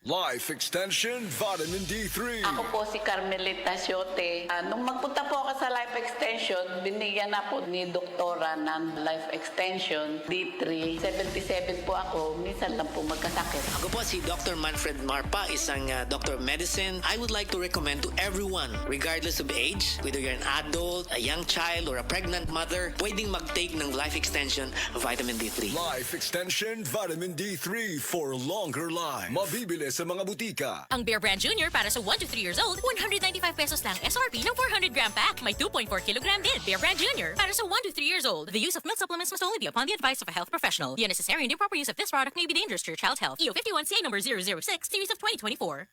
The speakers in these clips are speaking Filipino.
Life Extension Vitamin D3. Ako po si Carmelita Siote. Nung magpunta po ako sa Life Extension, binigyan na po ni doktora ng Life Extension D3. 77 po ako, minsan lang po magkasakit. Ako po si Dr. Manfred Marpa, isang Doctor of Medicine. I would like to recommend to everyone, regardless of age, whether you're an adult, a young child, or a pregnant mother, pwedeng mag-take ng Life Extension Vitamin D3. Life Extension Vitamin D3 for longer life. Mabibili sa mga butika. Ang Bear Brand Junior para sa 1 to 3 years old, 195 pesos lang SRP ng 400 gram pack. May 2.4 kilogram din. Bear Brand Junior para sa 1 to 3 years old. The use of milk supplements must only be upon the advice of a health professional. The unnecessary and improper use of this product may be dangerous to your child's health. EO 51 CA number 006, series of 2024.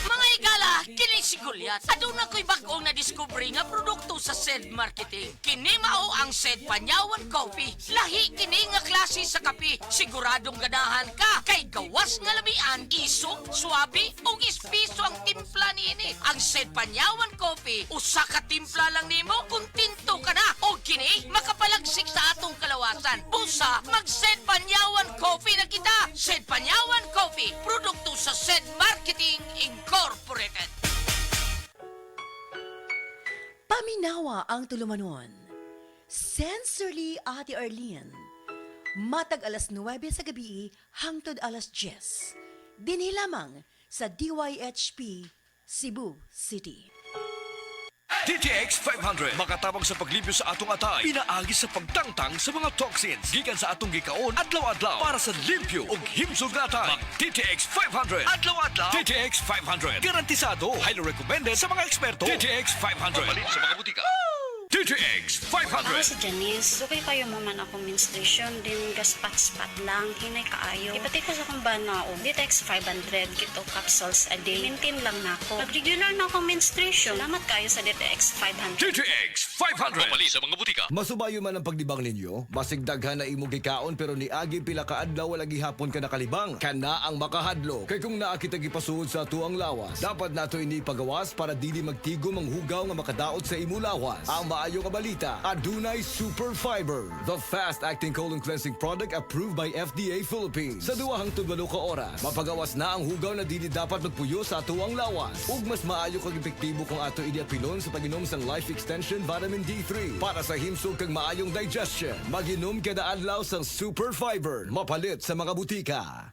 Mga igala, kini si Goliath. Aduna ko'y bagong na-discover nga produkto sa SED Marketing. Kini mao ang SED Panyawan Coffee. Lahi kini nga klase sa kape. Siguradong ganahan ka. Kay gawas nga labian, isok, swabe, ug ispiso ang timpla niini. Ang SED Panyawan Coffee, usa ka timpla lang nimo, kuntinto ka na. O kini, makapalagsik sa atong kalawasan. Busa, mag-SED Panyawan Coffee na kita. SED Panyawan Coffee, produkto sa SED Marketing Incorporated. Paminawa ang tulumanon. Sensorily Ate Arlene. Matag alas 9 sa gabi hangtod alas 10. Dinhi lamang sa DYHP Cebu City. DTX 500 makatabang sa paglibyo sa atong atay, pinaagi sa pagtangtang sa mga toxins gikan sa atong gikaon adlaw-adlaw para sa limpyo ug himsog na atay. DTX 500 adlaw-adlaw. DTX 500 garantisado, highly recommended sa mga eksperto. DTX 500 mabalin sa mga butika. DTX Ako 500. si Janice. Sukay kayo mo man ako menstruation, din gaspat-spat lang, hinay kaayo. Ipati ko sa kong bana o DTX 500, kito capsules a day. Maintain lang na ako. Pag regular na ako menstruation, salamat kayo sa DTX 500. DTX 500 mabalin sa mga butika. Masubayo man ang pagdibang ninyo, masigdaghan na imo gikaon pero ni agi pila ka adlaw wala gihapon ka nakalibang. Kana ang makahadlo. Kay kung naa kita gipasuod sa tuang lawas, dapat nato ini pagawas para dili magtigo manghugaw nga makadaot sa imo lawas. Ang maayo nga balita, adunay Super Fiber, the fast-acting colon cleansing product approved by FDA Philippines. Sa 2 hangtod 8 ka oras, mapagawas na ang hugaw na dili dapat magpuyo sa tuang lawas. Ug mas maayo kag epektibo kung ato idiapilon sa pag-inom sang Life Extension Vitamin D3 para sa himsog kag maayong digestion. Mag-inom kada adlaw sang Super Fiber, mapalit sa mga butika.